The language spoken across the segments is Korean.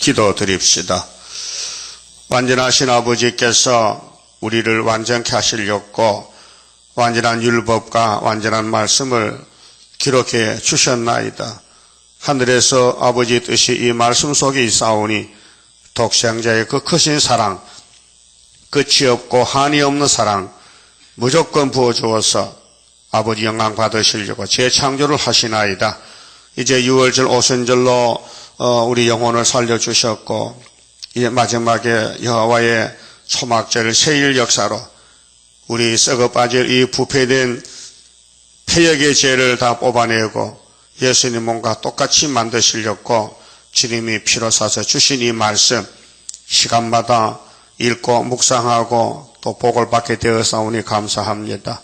기도드립시다. 완전하신 아버지께서 우리를 완전케 하시려고 완전한 율법과 완전한 말씀을 기록해 주셨나이다. 하늘에서 아버지 뜻이 이 말씀 속에 있사오니 독생자의 그 크신 사랑, 끝이 없고 한이 없는 사랑 무조건 부어주어서 아버지 영광 받으시려고 재창조를 하시나이다. 이제 6월절 오순절로 우리 영혼을 살려주셨고 이제 마지막에 여호와의 초막절 세일 역사로 우리 썩어 빠질 이 부패된 폐역의 죄를 다 뽑아내고 예수님 몸과 똑같이 만드시려고 주님이 피로 사서 주신 이 말씀 시간마다 읽고 묵상하고 또 복을 받게 되었사오니 감사합니다.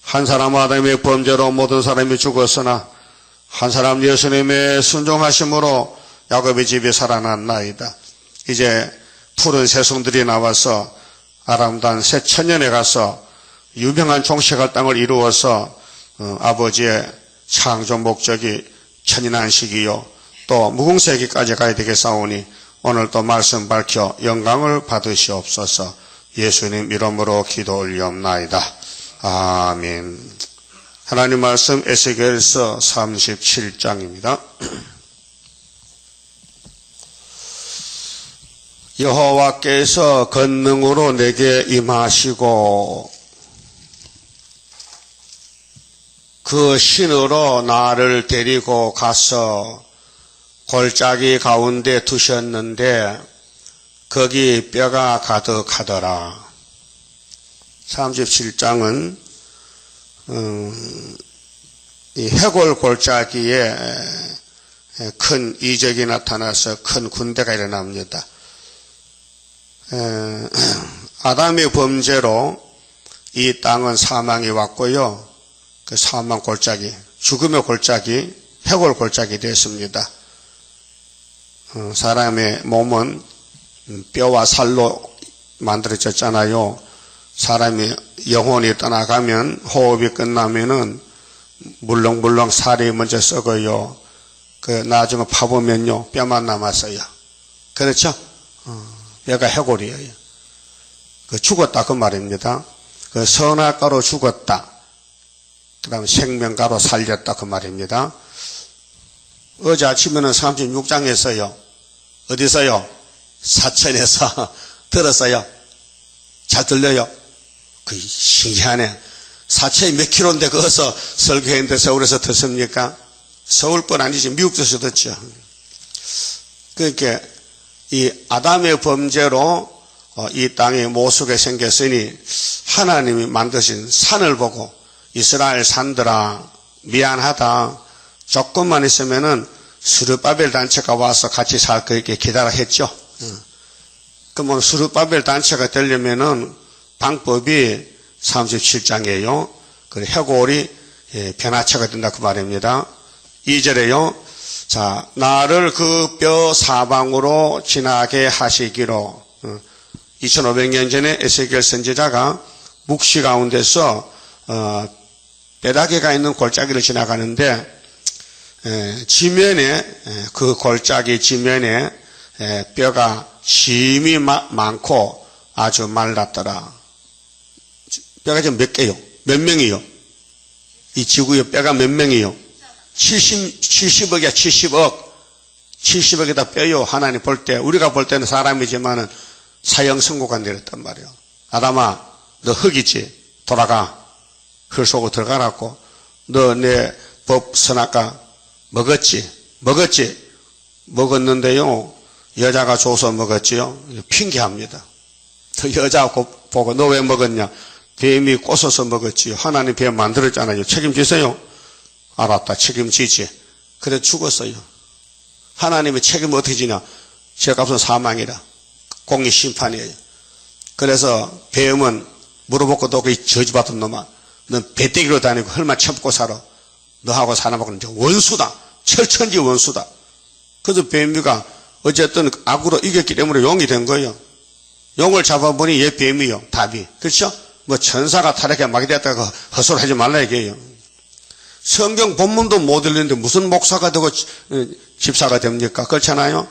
한 사람 아담의 범죄로 모든 사람이 죽었으나 한 사람 예수님의 순종하심으로 야곱의 집이 살아났나이다. 이제 푸른 새송들이 나와서 아름다운 새 천년에 가서 유명한 종식할 땅을 이루어서 아버지의 창조 목적이 천인안식이요 또 무궁세기까지 가야 되겠사오니 오늘도 말씀 밝혀 영광을 받으시옵소서. 예수님 이름으로 기도 올리옵나이다. 아멘. 하나님 말씀 에스겔서 37장입니다. 여호와께서 권능으로 내게 임하시고 그 신으로 나를 데리고 가서 골짜기 가운데 두셨는데 거기 뼈가 가득하더라. 37장은 이 해골 골짜기에 큰 이적이 나타나서 큰 군대가 일어납니다. 아담의 범죄로 이 땅은 사망이 왔고요. 그 사망 골짜기, 죽음의 골짜기, 해골 골짜기 됐습니다. 사람의 몸은 뼈와 살로 만들어졌잖아요. 사람이 영혼이 떠나가면 호흡이 끝나면은 물렁물렁 살이 먼저 썩어요. 그 나중에 파보면요 뼈만 남았어요. 그렇죠? 뼈가 해골이에요. 그 죽었다 그 말입니다. 그 선악과로 죽었다. 그 다음에 생명과로 살렸다 그 말입니다. 어제 아침에는 36장에서요. 어디서요? 사천에서 들었어요. 잘 들려요? 그 신기하네. 사천이 몇 킬로인데 거기서 설교했는데 서울에서 듣습니까? 서울뿐 아니지 미국에서 듣죠. 그러니까 이 아담의 범죄로 이 땅이 모수게 생겼으니 하나님이 만드신 산을 보고 이스라엘 산들아 미안하다. 조금만 있으면은 스룹바벨 단체가 와서 같이 살 거 이렇게 기다려 했죠. 그러면 스룹바벨 단체가 되려면은 방법이 37장이에요. 그 해골이 변화체가 된다 그 말입니다. 2절에요. 자, 나를 그 뼈 사방으로 지나게 하시기로 2500년 전에 에스겔 선지자가 묵시 가운데서 뼈다귀가 있는 골짜기를 지나가는데 지면에 그 골짜기 지면에 뼈가 심이 많고 아주 말랐더라. 뼈가 지금 몇 개요? 몇 명이요? 이 지구에 뼈가 몇 명이요? 70억이야 70억. 70억에다 뼈요. 하나님 볼 때 우리가 볼 때는 사람이지만은 사형 선고가 내렸단 말이에요. 아담아 너 흙이지? 돌아가. 흙 속으로 들어가라고. 너 내 법 선악과 먹었지? 먹었는데요. 여자가 줘서 먹었지요. 핑계합니다. 그 여자 보고 너 왜 먹었냐? 뱀이 꼬셔서 먹었지요. 하나님 뱀 만들었잖아요. 책임지세요. 알았다. 책임지지. 그래 죽었어요. 하나님의 책임은 어떻게 지냐? 죄값은 사망이라. 공의 심판이에요. 그래서 뱀은 물어보고 너 그 저주받은 놈아. 넌 배때기로 다니고 헐만 참고 살아. 너하고 사람하고는 원수다. 철천지 원수다. 그래서 뱀이가 어쨌든 악으로 이겼기 때문에 용이 된 거예요. 용을 잡아보니 얘 뱀이요. 답이. 그렇죠? 뭐 천사가 타락해 막이 됐다고 헛소리 하지 말라 얘기해요. 성경 본문도 못 읽는데 무슨 목사가 되고 집사가 됩니까? 그렇잖아요?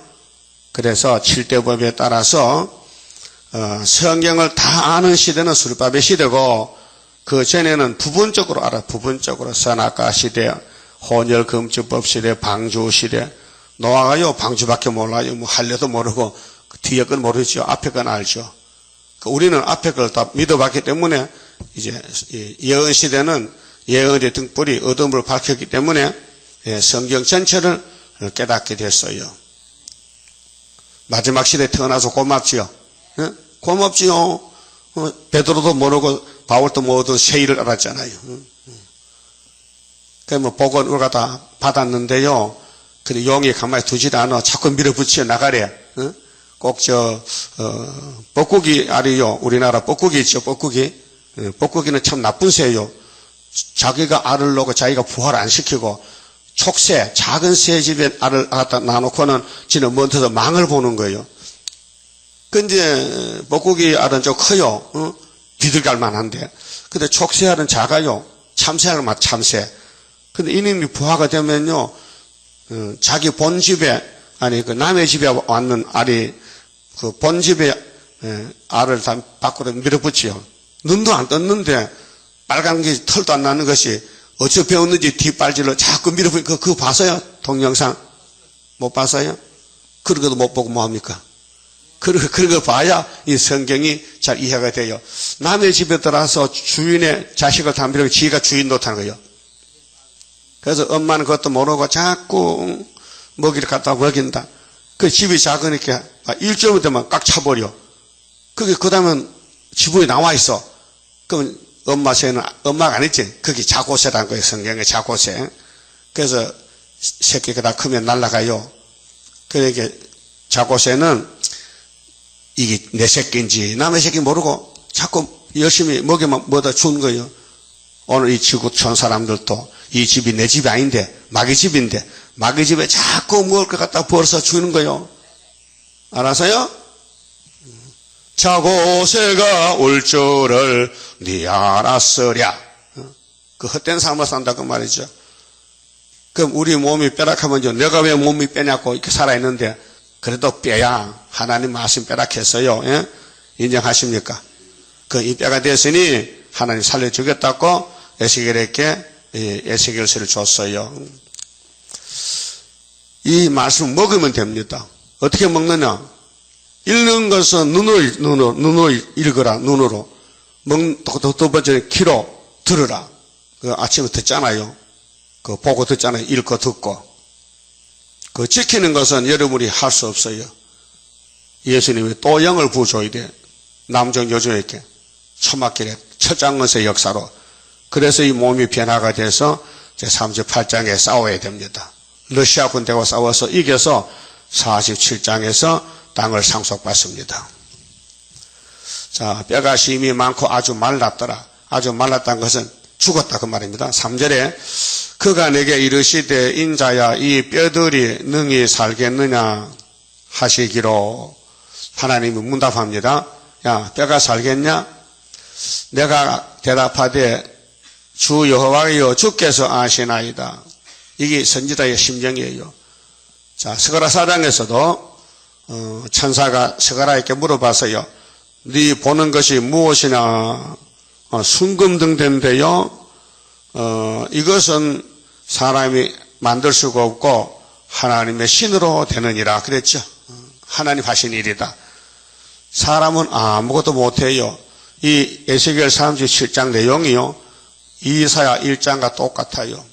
그래서 7대 법에 따라서 성경을 다 아는 시대는 수르바벨 시대고 그 전에는 부분적으로 알아. 부분적으로 선악과 시대, 혼혈금주법 시대, 방주 시대. 노아가요 방주밖에 몰라요. 뭐 할례도 모르고 뒤에 건 모르죠. 앞에 건 알죠. 우리는 앞에 걸 다 믿어봤기 때문에 이제 예언 시대는 예언의 등불이 어둠을 밝혔기 때문에 성경 전체를 깨닫게 됐어요. 마지막 시대에 태어나서 고맙지요. 고맙지요. 베드로도 모르고 바울도 모두 새 일을 알았잖아요. 그러면 복은 우리가 다 받았는데요. 근데 용이 가만히 두질 않아. 자꾸 밀어붙여 나가래. 꼭 뻐꾸기 알이요. 우리나라 뻐꾸기 있죠. 뻐꾸기. 뻐꾸기는 참 나쁜 새예요. 자기가 알을 놓고 자기가 부화를 안 시키고 촉새, 작은 새 집에 알을 갖다 놔놓고는 지는 먼저서 망을 보는 거예요. 근데 뻐꾸기 알은 좀 커요. 비둘갈 만한데. 근데 촉새 알은 작아요. 참새 알은 막 참새. 근데 이놈이 부화가 되면요, 자기 본집에, 아니, 그 남의 집에 왔는 알이 그 본집에 알을 다 밖으로 밀어붙이요. 눈도 안 떴는데 빨간 게 털도 안 나는 것이 어디서 배웠는지 뒷발질로 자꾸 밀어붙이고 그거 봤어요? 동영상? 못 봤어요? 그런 것도 못 보고 뭐합니까? 그런 거 봐야 이 성경이 잘 이해가 돼요. 남의 집에 들어와서 주인의 자식을 다 밀고 지가 주인 노릇하는 거예요. 그래서 엄마는 그것도 모르고 자꾸 먹이를 갖다 먹인다. 그 집이 작으니까 일주일 되면 꽉 차버려. 그게 그 다음에 지붕에 나와 있어. 그럼 엄마 새는 엄마가 아니지. 그게 자고새라는 거예요. 성경의 자고새. 그래서 새끼가 다 크면 날아가요. 그러니까 자고새는 이게 내 새끼인지 남의 새끼 모르고 자꾸 열심히 먹이만 뭐다 주는 거예요. 오늘 이 지구촌 사람들도 이 집이 내 집이 아닌데 마귀 집인데 마귀 집에 자꾸 먹을 것 갖다 벌어서 주는 거예요. 알아서요? 자고새가 올 줄을 네 알았으랴. 그 헛된 삶을 산다 그 말이죠. 그럼 우리 몸이 뼈락하면 내가 왜 몸이 빼냐고 이렇게 살아있는데 그래도 뼈야 하나님 말씀 뼈락했어요. 예? 인정하십니까? 그 이 뼈가 됐으니 하나님 살려주겠다고 에스겔에게 에스겔서를 줬어요. 이 말씀 먹으면 됩니다. 어떻게 먹느냐? 읽는 것은 눈으로 읽어라. 눈으로. 두 번째는 귀로 들으라. 그 아침에 듣잖아요. 그 보고 듣잖아요. 읽고 듣고. 그 지키는 것은 여러분이 할 수 없어요. 예수님이 또 영을 부어줘야 돼. 남정 여주에게. 초막길에 철장건세 역사로. 그래서 이 몸이 변화가 돼서 제38장에 싸워야 됩니다. 러시아 군대와 싸워서 이겨서 47장에서 땅을 상속받습니다. 자, 뼈가 심이 많고 아주 말랐더라. 아주 말랐다는 것은 죽었다 그 말입니다. 3절에 그가 내게 이르시되 인자야 이 뼈들이 능히 살겠느냐 하시기로 하나님이 문답합니다. 야, 뼈가 살겠냐? 내가 대답하되 주 여호와여 주께서 아시나이다. 이게 선지자의 심정이에요. 자, 스가랴 4장에서도 천사가 스가랴에게 물어봤어요. 네 보는 것이 무엇이냐? 순금등 된데요. 이것은 사람이 만들 수가 없고 하나님의 신으로 되느니라 그랬죠. 하나님 하신 일이다. 사람은 아무것도 못해요. 이 에스겔 37장 내용이요. 이사야 1장과 똑같아요.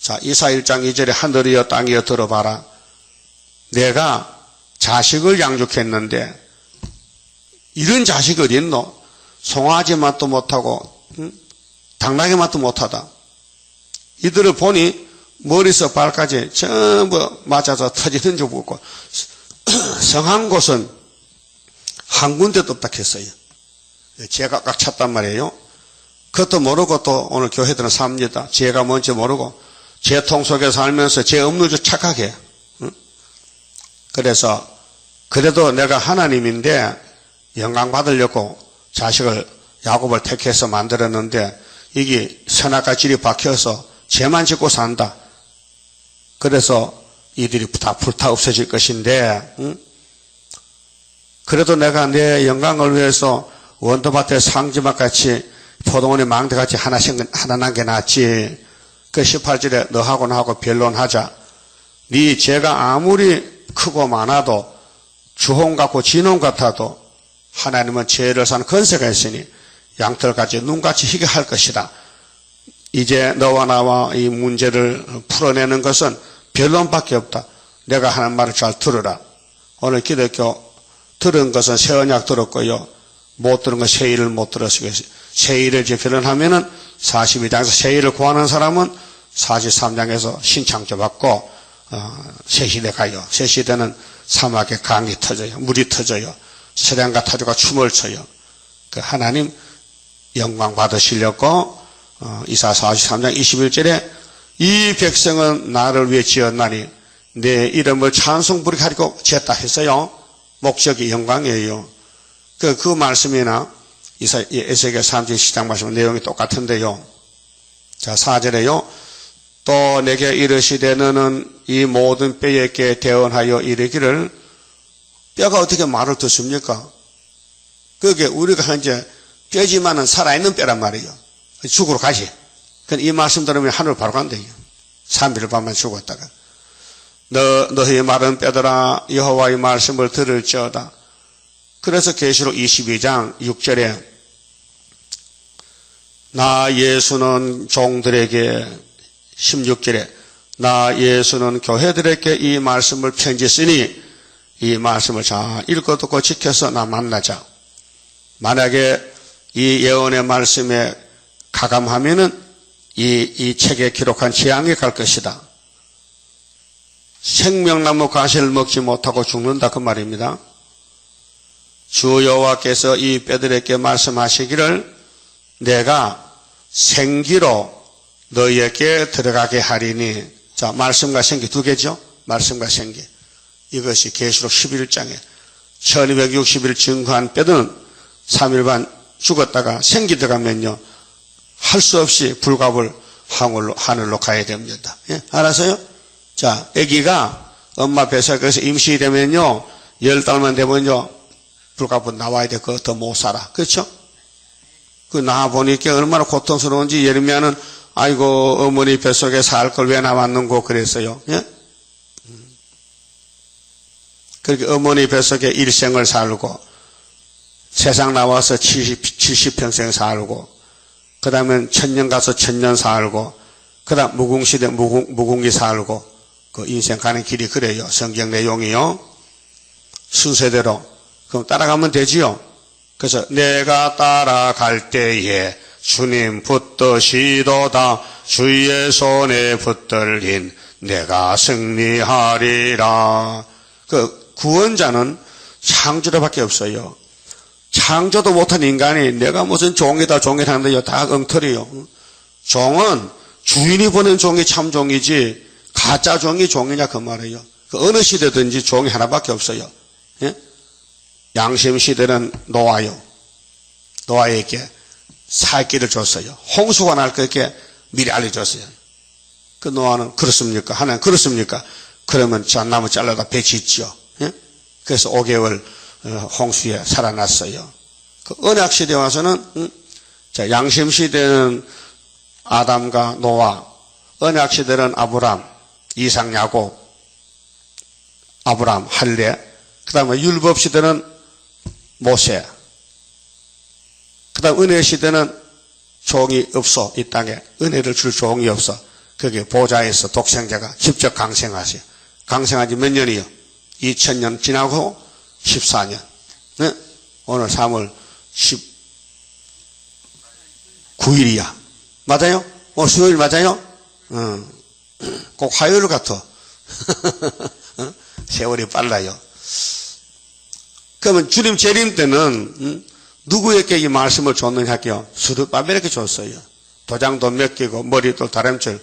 자, 이사야 1장 2절에 하늘이여 땅이여 들어봐라. 내가 자식을 양육했는데 이런 자식이 어디 있노? 송아지 맛도 못하고 당나귀 맛도 못하다. 이들을 보니 머리에서 발까지 전부 맞아서 터지는 줄 보고 성한 곳은 한 군데도 없다 했어요. 죄가 꽉 찼단 말이에요. 그것도 모르고 또 오늘 교회들은 삽니다. 죄가 뭔지 모르고 죄통 속에 살면서 죄 없는 줄 착각해. 그래서 그래도 내가 하나님인데 영광 받으려고 자식을 야곱을 택해서 만들었는데 이게 선악과 질이 박혀서 죄만 짓고 산다. 그래서 이들이 다 불타 없어질 것인데 그래도 내가 내 영광을 위해서 원더밭에 상지막 같이 포도원의 망대 같이 하나 난 게 낫지. 그 18절에 너하고 나하고 변론하자. 네 죄가 아무리 크고 많아도 주홍 같고 진홍 같아도 하나님은 죄를 사는 권세가 있으니 양털같이 눈같이 희게 할 것이다. 이제 너와 나와 이 문제를 풀어내는 것은 변론밖에 없다. 내가 하는 말을 잘 들으라. 오늘 기독교 들은 것은 새 언약 들었고요. 못 들은 건 새 일을 못 들었어요. 새 일을 이제 변론하면은 42장에서 새 일을 구하는 사람은 43장에서 신창조 받고 새 시대 가요. 새 시대는 사막에 강이 터져요. 물이 터져요. 세량과 타조가 춤을 춰요. 그 하나님 영광 받으시려고 이사 43장 21절에 이 백성은 나를 위해 지었나니 내 이름을 찬송 부르게 하려고 지었다 했어요. 목적이 영광이에요. 그 말씀이나 에스겔 37장 말씀 내용이 똑같은데요. 자, 4절에요. 또 내게 이르시되 너는 이 모든 뼈에게 대언하여 이르기를 뼈가 어떻게 말을 듣습니까? 그게 우리가 이제 뼈지만은 살아있는 뼈란 말이에요. 죽으러 가지. 그럼 이 말씀 들으면 하늘 바로 간대요. 3일 밤만 죽었다가. 너희 마른 뼈들아 여호와의 말씀을 들을지어다. 그래서 계시록 22장 6절에 나 예수는 종들에게 16절에 나 예수는 교회들에게 이 말씀을 편지 쓰니 이 말씀을 잘 읽어 듣고 지켜서 나 만나자. 만약에 이 예언의 말씀에 가감하면은 이 책에 기록한 재앙이 갈 것이다. 생명나무 가시를 먹지 못하고 죽는다 그 말입니다. 주 여호와께서 이 뼈들에게 말씀하시기를 내가 생기로 너희에게 들어가게 하리니. 자, 말씀과 생기 두 개죠. 말씀과 생기. 이것이 계시록 11장에 1260일 증거한 뼈들은 3일 반 죽었다가 생기 들어가면요 할 수 없이 불갑을 하늘로 가야 됩니다. 예? 알았어요? 자, 아기가 엄마 뱃속에서 임시되면요 10달만 되면요 불갑은 나와야 돼. 그거 더 못 살아. 그렇죠? 그 나와보니까 얼마나 고통스러운지 예레미야는 아이고 어머니 뱃속에 살 걸 왜 나왔는고 그랬어요. 예? 그렇게 어머니 뱃속에 일생을 살고 세상 나와서 70평생 살고 그 다음에 1000년 가서 1000년 살고 그 다음 무궁시대 무궁기 살고 그 인생 가는 길이 그래요. 성경 내용이요. 순서대로. 그럼 따라가면 되지요. 그래서 내가 따라갈 때에 주님 붙드시도다 주의 손에 붙들린 내가 승리하리라. 그 구원자는 창조자밖에 없어요. 창조도 못한 인간이 내가 무슨 종이다 하는데요 다 엉터리요. 종은 주인이 보낸 종이 참 종이지 가짜 종이 종이냐 그 말이에요. 그 어느 시대든지 종이 하나밖에 없어요. 예? 양심 시대는 노아에게 살 길을 줬어요. 홍수가 날 거게 미리 알려줬어요. 그 노아는 그렇습니까? 하나님 그렇습니까? 그러면 잣나무 잘라다 배 짓죠. 예? 그래서 5개월 홍수에 살아났어요. 그 언약 시대에 와서는 자, 양심 시대는 아담과 노아, 언약 시대는 아브람, 이삭, 야곱, 아브람, 할례, 그 다음에 율법 시대는 모세, 그 다음 은혜 시대는 종이 없어. 이 땅에 은혜를 줄 종이 없어. 그게 보좌에서 독생자가 직접 강생하세요. 강생한 지 몇 년이요? 2000년 지나고 14년. 네? 오늘 3월 19일이야. 맞아요? 오늘 수요일 맞아요? 꼭 화요일 같아. 세월이 빨라요. 그러면 주님 재림 때는 누구에게 이 말씀을 줬느냐 할게요. 스룹바벨에게 줬어요. 도장도 몇 개고 머리도 다람쥐.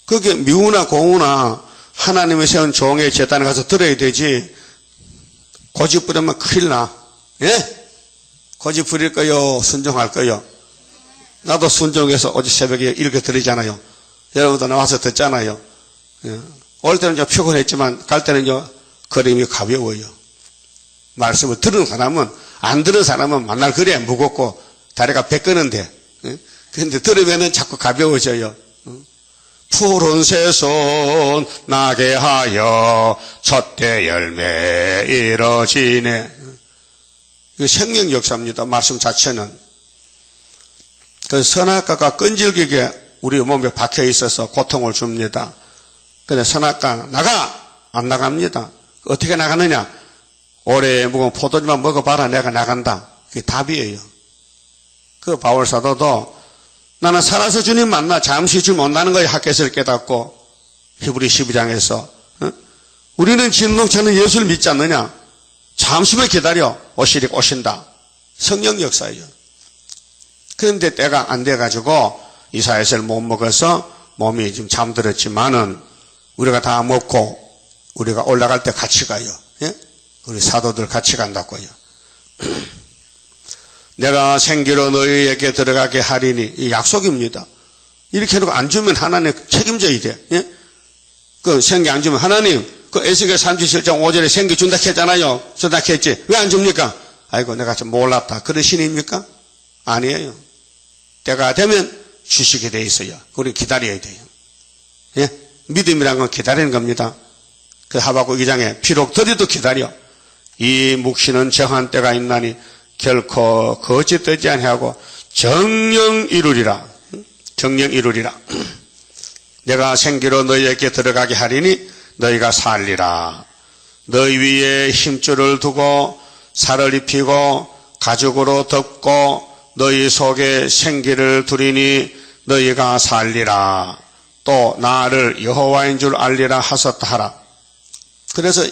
그게 미우나 고우나 하나님이 세운 종의 제단에 가서 들어야 되지. 고집 부리면 큰일 나. 예? 고집 부릴 거요? 순종할 거요? 나도 순종해서 어제 새벽에 이렇게 드리잖아요. 여러분도 나와서 듣잖아요. 예. 올 때는 좀 피곤했지만 갈 때는 걸음이 가벼워요. 말씀을 들은 사람은, 안 들은 사람은 만날 그래 무겁고 다리가 베끄는데, 그런데 들으면은 자꾸 가벼워져요. 푸른 새손 나게 하여 첫대 열매 이뤄지네. 이거 생명 역사입니다. 말씀 자체는. 그 선악과가 끈질기게 우리 몸에 박혀 있어서 고통을 줍니다. 근데 선악과 나가! 안 나갑니다. 어떻게 나가느냐? 오래 묵은 포도주만 먹어봐라. 내가 나간다. 그게 답이에요. 그 바울 사도도 나는 살아서 주님 만나 잠시 주님 온다는 거에 학개서를 깨닫고 히브리 12장에서 우리는 진동처는 예수를 믿지 않느냐? 잠시만 기다려. 오시리 오신다. 성령 역사예요. 그런데 때가 안 돼가지고 이사야서를 못 먹어서 몸이 지금 잠들었지만은 우리가 다 먹고 우리가 올라갈 때 같이 가요. 예? 우리 사도들 같이 간다고요. 내가 생기로 너희에게 들어가게 하리니 이 약속입니다. 이렇게 해놓고 안 주면 하나님 책임져야 돼. 예? 그 생기 안 주면 하나님 그 에스겔 37장 5절에 생기 준다 했잖아요. 준다 했지. 왜 안 줍니까? 아이고 내가 좀 몰랐다. 그런 신입니까? 아니에요. 때가 되면 주시게 돼 있어요. 우리 기다려야 돼요. 예? 믿음이란 건 기다리는 겁니다. 그 하박국 2장에 비록 더디도 기다려. 이 묵시는 정한 때가 있나니 결코 거짓되지 아니하고 정령 이루리라. 정령 이루리라. 내가 생기로 너희에게 들어가게 하리니 너희가 살리라. 너희 위에 힘줄을 두고 살을 입히고 가죽으로 덮고 너희 속에 생기를 두리니 너희가 살리라. 또 나를 여호와인 줄 알리라 하셨다 하라. 그래서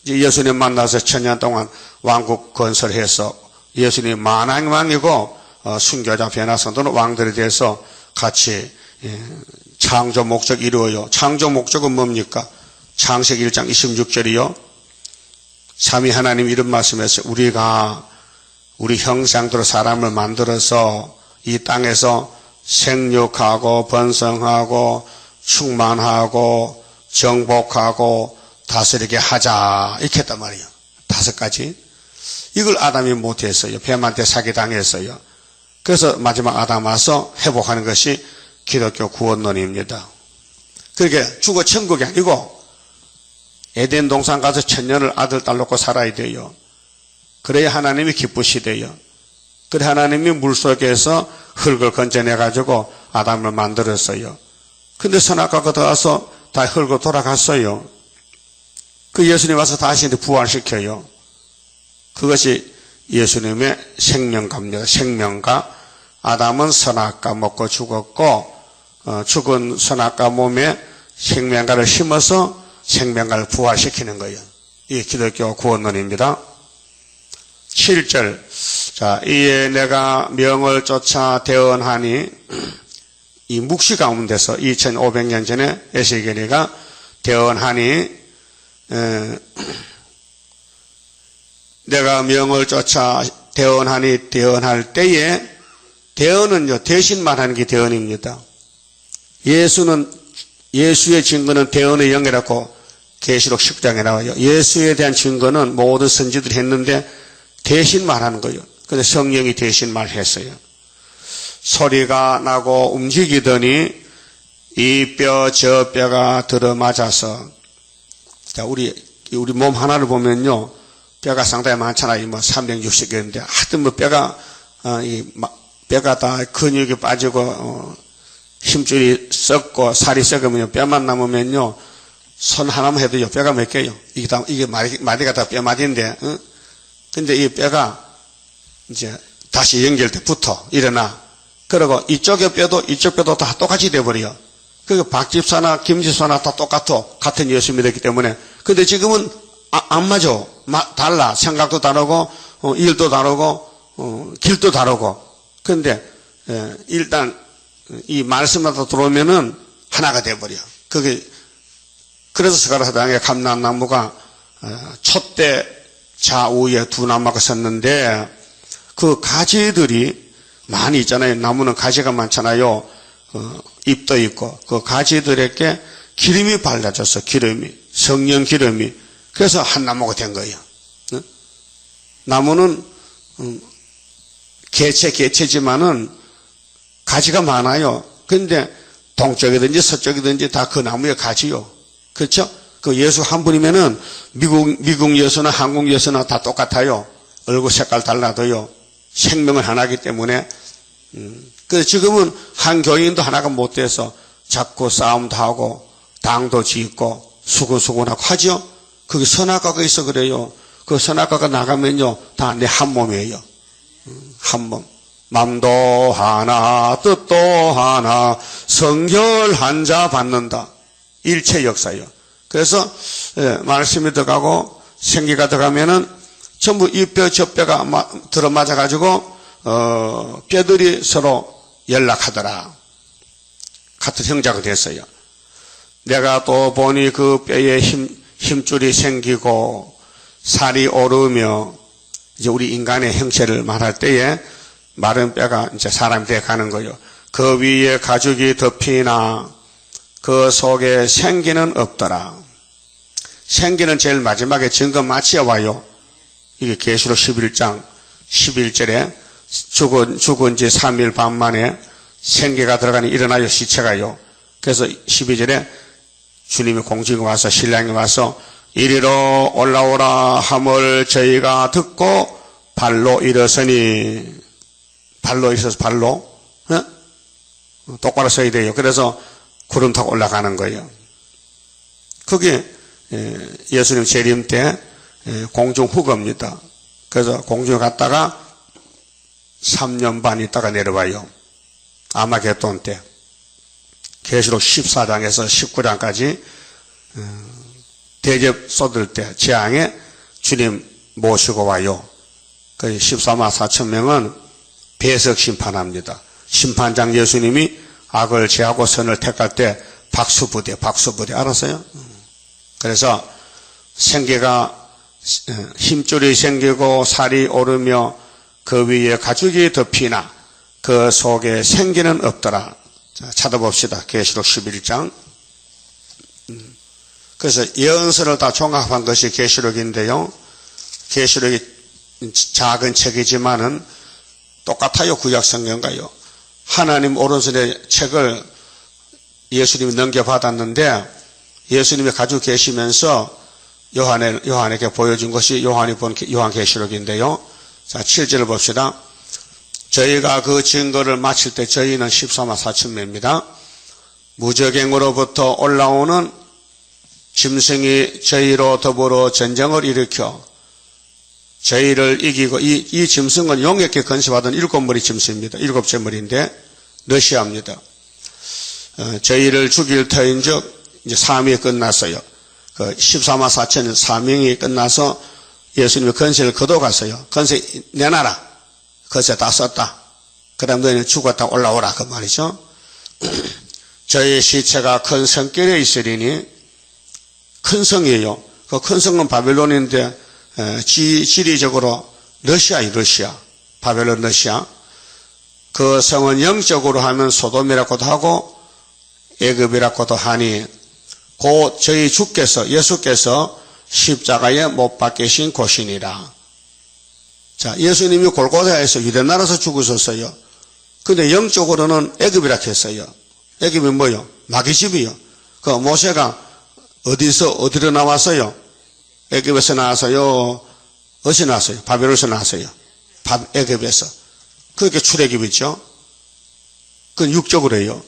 이제 예수님 만나서 천년 동안 왕국 건설해서 예수님 만왕왕이고 순교자 변화선도는 왕들에 대해서 같이 창조 목적 이루어요. 창조 목적은 뭡니까? 창세기 1장 26절이요. 삼위 하나님 이런 말씀에서 우리가 우리 형상대로 사람을 만들어서 이 땅에서 생육하고 번성하고 충만하고 정복하고 다스리게 하자 이렇게 했단 말이에요. 5가지. 이걸 아담이 못했어요. 뱀한테 사기당했어요. 그래서 마지막 아담 와서 회복하는 것이 기독교 구원론입니다. 그렇게 죽어 천국이 아니고 에덴 동산 가서 천년을 아들 딸 놓고 살아야 돼요. 그래야 하나님이 기쁘시대요. 그래 하나님이 물속에서 흙을 건져내 가지고 아담을 만들었어요. 근데 선악과가 들어와서 다 흙으로 돌아갔어요. 그 예수님 와서 다시 부활시켜요. 그것이 예수님의 생명가입니다. 생명가. 아담은 선악과 먹고 죽었고 죽은 선악과 몸에 생명가를 심어서 생명가를 부활시키는 거예요. 이게 기독교 구원론입니다. 7절. 자, 이에 내가 명을 쫓아 대언하니 이 묵시 가운데서 2500년 전에 에스겔이가 대언하니 내가 명을 쫓아 대언하니 대언할 때에 대언은요 대신 말하는 게 대언입니다. 예수의 증거는 대언의 영이라고 계시록 10장에 나와요. 예수에 대한 증거는 모든 선지들이 했는데 대신 말하는 거예요. 근데 성령이 대신 말했어요. 소리가 나고 움직이더니 이 뼈 저 뼈가 들어맞아서 자 우리 몸 하나를 보면요 뼈가 상당히 많잖아요. 뭐 360개인데 하여튼 뭐 뼈가 다 근육이 빠지고 힘줄이 썩고 살이 썩으면 뼈만 남으면요 손 하나만 해도요 뼈가 몇 개요. 이게 마디가 다 뼈마디인데 근데 이 뼈가 이제 다시 연결돼 붙어 일어나. 그리고 이쪽의 뼈도 이쪽 뼈도 다 똑같이 돼버려요. 그 박집사나 김집사나 다 똑같아. 같은 예수 믿었기 때문에. 근데 지금은 안 맞아. 달라. 생각도 다르고 일도 다르고 길도 다르고. 근데 일단 이 말씀마다 들어오면은 하나가 돼버려. 그래서 스가랴사당에 감람나무가 촛대 좌우에 두 나무가 섰는데 그 가지들이 많이 있잖아요. 나무는 가지가 많잖아요. 잎도 있고 그 가지들에게 기름이 발라졌어. 기름이 성령 기름이. 그래서 한 나무가 된 거예요. 나무는 개체지만은 가지가 많아요. 그런데 동쪽이든지 서쪽이든지 다 그 나무에 가지요. 그렇죠? 그 예수 한 분이면은 미국 예수나 한국 예수나 다 똑같아요. 얼굴 색깔 달라도요. 생명은 하나이기 때문에. 그래서 지금은 한 교인도 하나가 못 돼서 자꾸 싸움도 하고 당도 짓고 수군수군하고 하죠. 그게 선악과가 있어 그래요. 그 선악과가 나가면요 다 내 한 몸이에요. 한 몸. 맘도 하나 뜻도 하나 성결 한 자 받는다. 일체 역사요. 그래서 말씀이 들어가고 생기가 들어가면은 전부 이 뼈 저 뼈가 들어맞아 가지고 뼈들이 서로 연락하더라. 같은 형제가 됐어요. 내가 또 보니 그 뼈에 힘줄이 생기고 살이 오르며 이제 우리 인간의 형체를 말할 때에 마른 뼈가 이제 사람이 되어 가는 거예요. 그 위에 가죽이 덮이나 그 속에 생기는 없더라. 생기는 제일 마지막에 증거 마치어 와요. 이게 계시록 11장 11절에 죽은 지 3일 반 만에 생기가 들어가니 일어나요 시체가요. 그래서 12절에 주님이 공중에 와서 신랑이 와서 이리로 올라오라 함을 저희가 듣고 발로 일어서니 발로 있어서 발로 똑바로 서야 돼요. 그래서 구름 타고 올라가는 거예요. 그게 예수님 재림 때 공중 후거입니다. 그래서 공중에 갔다가 3년 반 있다가 내려와요. 아마겟돈 때. 계시록 14장에서 19장까지 대접 쏟을 때 재앙에 주님 모시고 와요. 그 14만 4천 명은 배석 심판합니다. 심판장 예수님이 악을 제하고 선을 택할 때 박수부대 알았어요? 그래서 생기가 힘줄이 생기고 살이 오르며 그 위에 가죽이 덮이나 그 속에 생기는 없더라. 자, 찾아봅시다. 계시록 11장. 그래서 예언서를 다 종합한 것이 계시록인데요. 계시록이 작은 책이지만은 똑같아요. 구약 성경과요. 하나님 오른손에 책을 예수님이 넘겨받았는데 예수님이 가지고 계시면서 요한에게 보여준 것이 요한이 본 요한계시록인데요. 자, 7절을 봅시다. 저희가 그 증거를 마칠 때 저희는 14만 4천 명입니다. 무저갱으로부터 올라오는 짐승이 저희로 더불어 전쟁을 일으켜 저희를 이기고 이 짐승은 용에게 건세받은 7머리 짐승입니다. 7째 머리인데 러시아입니다. 저희를 죽일 터인즉 이제 사명이 끝났어요. 그 14만 4천 사명이 끝나서 예수님이 건세를 거둬갔어요. 건세 내놔라. 건세 다 썼다. 그 다음 너희는 죽었다 올라오라 그 말이죠. 저희 시체가 큰 성길에 있으리니 큰 성이에요. 그 큰 성은 바벨론인데 지리적으로 러시아예요. 러시아. 바벨론 러시아. 그 성은 영적으로 하면 소돔이라고도 하고 애굽이라고도 하니 곧 저희 주께서 예수께서 십자가에 못 박히신 곳이니라. 자, 예수님이 골고다에서 유대나라에서 죽으셨어요. 근데 영적으로는 애굽이라 했어요. 애굽이 뭐요? 마귀집이요. 그 모세가 어디로 나왔어요? 애굽에서 나왔어요? 어디서 나왔어요? 바벨론에서 나왔어요? 애굽에서. 그렇게 출애굽이죠. 그건 육적으로 해요.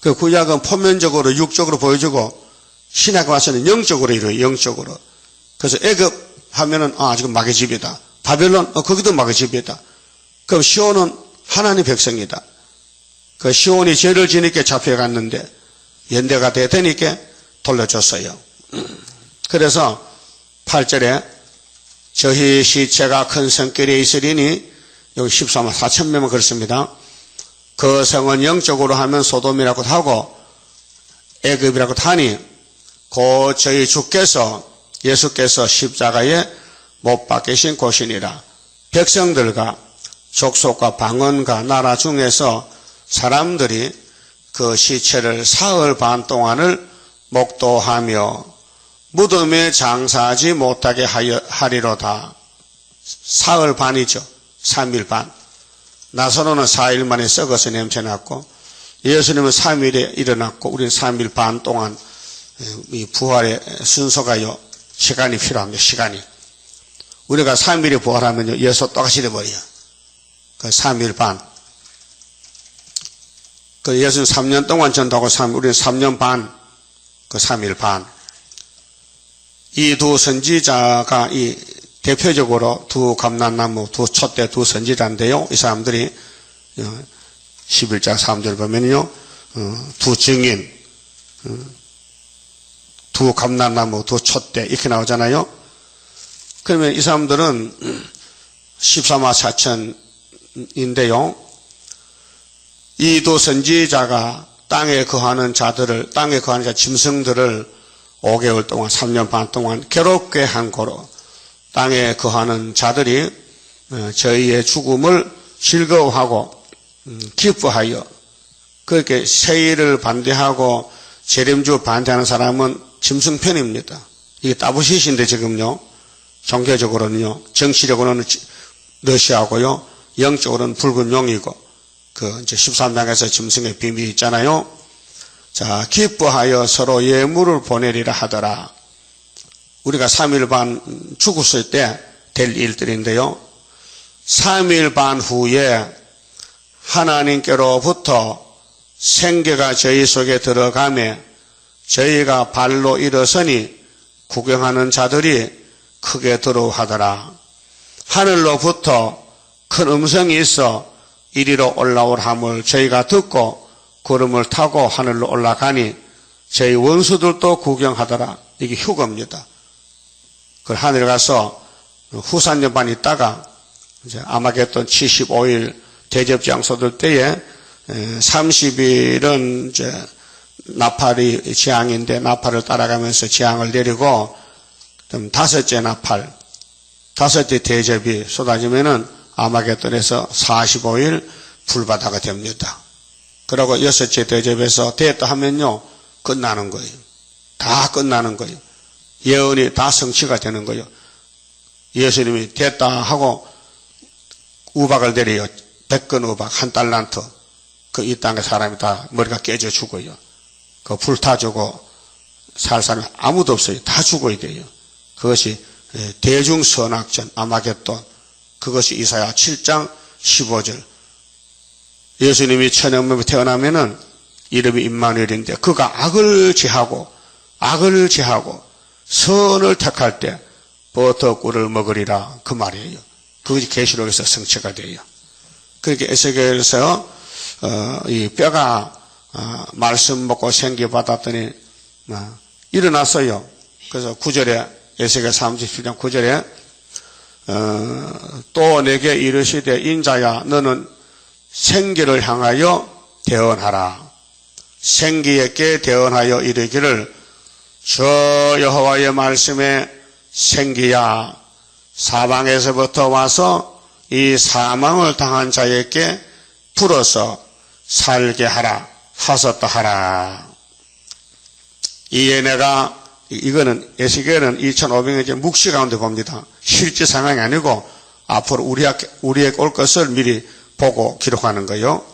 그 구약은 표면적으로 육적으로 보여주고 신약에 와서는 영적으로 이래요. 영적으로. 그래서 애굽 하면은 지금 마귀집이다. 바벨론 거기도 마귀집이다. 그럼 시온은 하나님 백성이다. 그 시온이 죄를 지니까 잡혀갔는데 연대가 되니까 돌려줬어요. 그래서 8절에 저희 시체가 큰 성길에 있으리니 여기 14만 4천 명은 그렇습니다. 그 성은 영적으로 하면 소돔이라고 하고 애굽이라고 하니 곧 저희 주께서 예수께서 십자가에 못 박히신 곳이니라. 백성들과 족속과 방언과 나라 중에서 사람들이 그 시체를 사흘 반 동안을 목도하며 무덤에 장사하지 못하게 하리로다. 사흘 반이죠. 3일 반. 나사로는 4일 만에 썩어서 냄새났고 예수님은 3일에 일어났고 우리는 3일 반 동안 이 부활의 순서가요. 시간이 필요합니다. 시간이. 우리가 3일에 부활하면요. 예수 똑같이 돼버려요. 그 3일 반. 그 예수는 3년 동안 전도하고 우리는 3년 반. 그 3일 반. 이 두 선지자가 이 대표적으로 두 감람나무, 두 촛대 두 선지자인데요. 이 사람들이 11장 3절 보면요. 두 증인, 두 감람나무, 두 촛대 이렇게 나오잖아요. 그러면 이 사람들은 14만 4천인데요. 이 두 선지자가 땅에 거하는 자들을, 땅에 거하는 자 짐승들을 5개월 동안, 3년 반 동안 괴롭게 한 고로 땅에 거하는 자들이 저희의 죽음을 즐거워하고 기뻐하여 그렇게 세일을 반대하고 재림주 반대하는 사람은 짐승편입니다. 이게 따부시신데 지금요. 종교적으로는요. 정치적으로는 러시아고요. 영적으로는 붉은 용이고 그 이제 13장에서 짐승의 비밀이 있잖아요. 자, 기뻐하여 서로 예물을 보내리라 하더라. 우리가 3일 반 죽었을 때 될 일들인데요. 3일 반 후에 하나님께로부터 생계가 저희 속에 들어가매 저희가 발로 일어서니 구경하는 자들이 크게 두려워하더라. 하늘로부터 큰 음성이 있어 이리로 올라올 함을 저희가 듣고 구름을 타고 하늘로 올라가니 저희 원수들도 구경하더라. 이게 휴거입니다. 그 하늘에 가서 후산년 반 있다가 이제 아마겟돈 75일 대접 장소들 때에 30일은 이제 나팔이 재앙인데 나팔을 따라가면서 재앙을 내리고 다섯째 나팔, 다섯째 대접이 쏟아지면은 아마겟돈에서 45일 불바다가 됩니다. 그리고 여섯째 대접에서 됐다 하면요 끝나는 거예요. 다 끝나는 거예요. 예언이 다 성취가 되는 거예요. 예수님이 됐다 하고 우박을 내려요. 100건 우박, 한 달란트. 그 이 땅의 사람이 다 머리가 깨져 죽어요. 그 불타주고 살 사람이 아무도 없어요. 다 죽어야 돼요. 그것이 대중선악전, 아마겟돈. 그것이 이사야 7장 15절. 예수님이 천연몸에 태어나면은 이름이 임마누엘인데 그가 악을 제하고 선을 택할 때 버터꿀을 먹으리라 그 말이에요. 그것이 계시록에서 성취가 돼요. 그렇게 에스겔에서 이 뼈가 말씀 먹고 생기 받았더니 일어났어요. 그래서 9절에 에스겔 37장 9절에 또 내게 이르시되 인자야 너는 생기를 향하여 대언하라. 생기에게 대언하여 이르기를 저 여호와의 말씀에 생기야 사방에서부터 와서 이 사망을 당한 자에게 불어서 살게 하라 하셨다 하라. 이에 내가 이거는 에스겔은 2500년째 묵시 가운데 봅니다. 실제 상황이 아니고 앞으로 우리에게 올 것을 미리 보고 기록하는 거예요.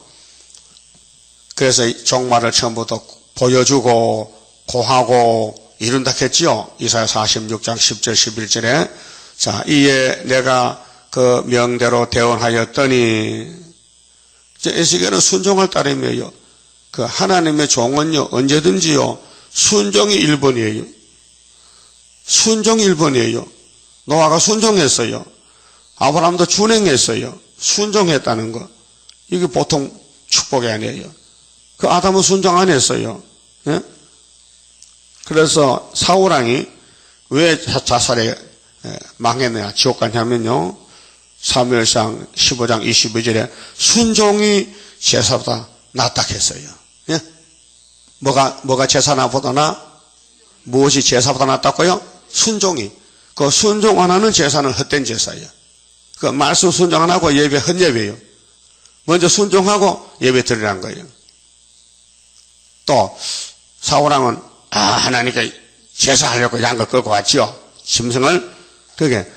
그래서 종말을 처음부터 보여주고 고하고 이룬다 했지요. 이사야 46장 10절 11절에 자 이에 내가 그 명대로 대언하였더니 에스겔은 순종할 따름이에요. 그 하나님의 종은요 언제든지요 순종이 1번이에요. 순종이 1번이에요. 노아가 순종했어요. 아브라함도 준행했어요. 순종했다는 거. 이게 보통 축복이 아니에요. 그 아담은 순종 안 했어요. 예? 그래서 사울왕이 왜 자살에 망했느냐, 지옥 가냐면요. 사무엘상 15장 22절에 순종이 제사보다 낫다 했어요. 예? 뭐가 제사보다 나? 무엇이 제사보다 낫다고요? 순종이. 그 순종 안 하는 제사는 헛된 제사예요. 그 말씀 순종 안 하고 예배 헛예배예요. 먼저 순종하고 예배 드리라는 거예요. 또 사울왕은 하나님께 제사하려고 양걸 끌고 왔지요. 짐승을. 그게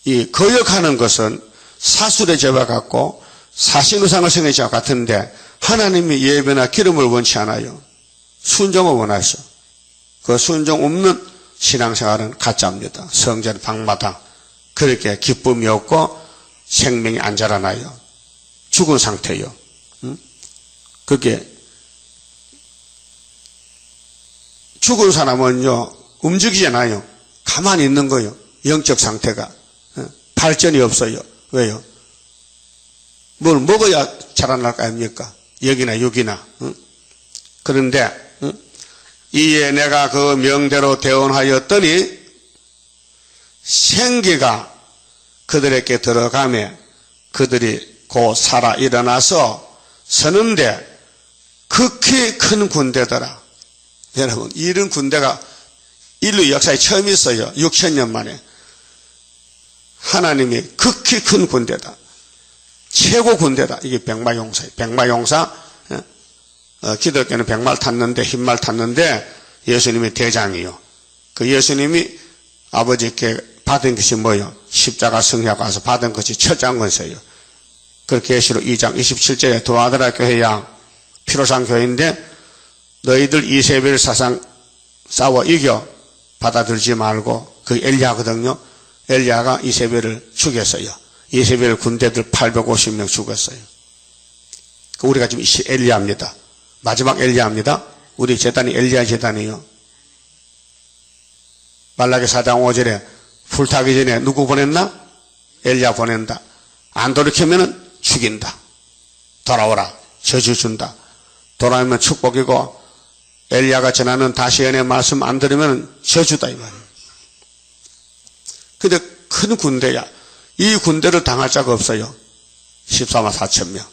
이 거역하는 것은 사술의 죄와 같고 사신우상을 생긴 죄와 같은데 하나님이 예배나 기름을 원치 않아요. 순종을 원하셔. 그 순종 없는 신앙생활은 가짜입니다. 성전 방마다 그렇게 기쁨이 없고 생명이 안 자라나요. 죽은 상태요. 그게 죽은 사람은요 움직이잖아요. 가만히 있는 거예요. 영적 상태가 발전이 없어요. 왜요? 뭘 먹어야 자라날 거 아닙니까? 여기나 여기나. 그런데 이에 내가 그 명대로 대언하였더니 생기가 그들에게 들어가며 그들이 곧 살아 일어나서 서는데 극히 큰 군대더라. 여러분, 이런 군대가 인류 역사에 처음 있어요. 6,000년 만에. 하나님이 극히 큰 군대다. 최고 군대다. 이게 백마용사예요. 백마용사. 기독교는 백마를 탔는데, 흰말 탔는데 예수님이 대장이요. 그 예수님이 아버지께 받은 것이 뭐요? 십자가 성리하고 와서 받은 것이 첫장 권세예요. 그 계시록 2장 27절에 도아드라 교회야 피로상 교회인데 너희들 이세벨 사상 싸워 이겨 받아들지 말고 그 엘리야거든요. 엘리야가 이세벨을 죽였어요. 이세벨 군대들 850명 죽었어요. 우리가 지금 엘리야입니다. 마지막 엘리야입니다. 우리 제단이 엘리야 제단이에요. 말라기 4장 5절에 불타기 전에 누구 보냈나? 엘리야 보낸다. 안 돌이키면은 죽인다. 돌아오라. 저주 준다. 돌아오면 축복이고 엘리야가 전하는 다시언의 말씀 안 들으면 저주다 이 말이에요. 근데 큰 군대야. 이 군대를 당할 자가 없어요. 14만 4천 명.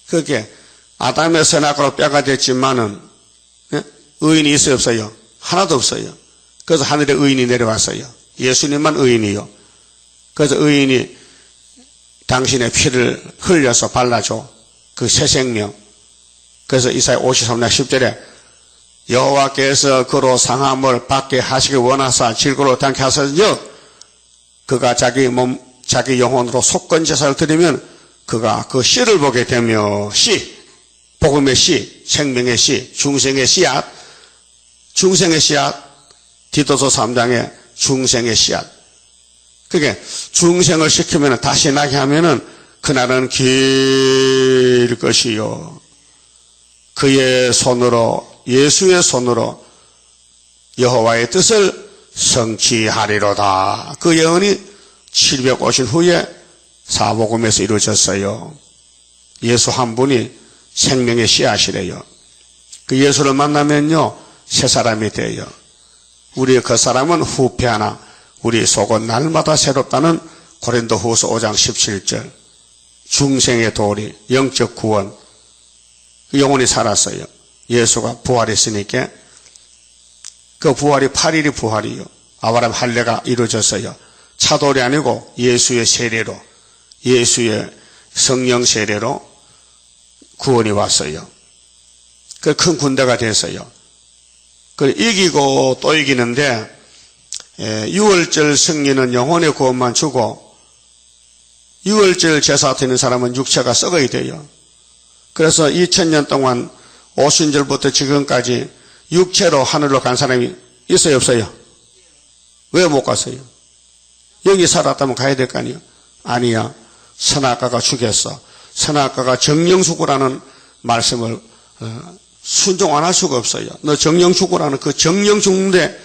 그게 아담의 선악으로 뼈가 됐지만은 의인이 있어요 없어요? 하나도 없어요. 그래서 하늘에 의인이 내려왔어요. 예수님만 의인이요. 그래서 의인이 당신의 피를 흘려서 발라줘. 그 새 생명. 그래서 이사야 53장 10절에 여호와께서 그로 상함을 받게 하시기 원하사 질고로 당케 하소서 그가 자기 몸 자기 영혼으로 속건 제사를 드리면 그가 그 씨를 보게 되며 씨 복음의 씨 생명의 씨 중생의 씨앗 중생의 씨앗 디도서 3장에 중생의 씨앗 그게 중생을 시키면 다시 나게 하면은 그날은 길 것이요 그의 손으로 예수의 손으로 여호와의 뜻을 성취하리로다. 그 예언이 750 후에 사복음에서 이루어졌어요. 예수 한 분이 생명의 씨앗이래요. 그 예수를 만나면요 새 사람이 돼요. 우리 그 사람은 후패하나 우리 속은 날마다 새롭다는 고린도후서 5장 17절 중생의 도리 영적 구원 영혼이 살았어요. 예수가 부활했으니까 그 부활이 8일이 부활이요. 아브라함 할례가 이루어졌어요. 차돌이 아니고 예수의 세례로 예수의 성령 세례로 구원이 왔어요. 그 큰 군대가 됐어요. 그 이기고 또 이기는데 6월절 승리는 영혼의 구원만 주고 6월절 제사 드리는 사람은 육체가 썩어야 돼요. 그래서 2000년 동안 오순절부터 지금까지 육체로 하늘로 간 사람이 있어요 없어요? 왜 못 갔어요? 여기 살았다면 가야 될 거 아니에요? 아니야. 선악과가 죽였어. 선악과가 정령 죽으라는 말씀을 순종 안 할 수가 없어요. 너 정령 죽으라는 그 정령 죽는데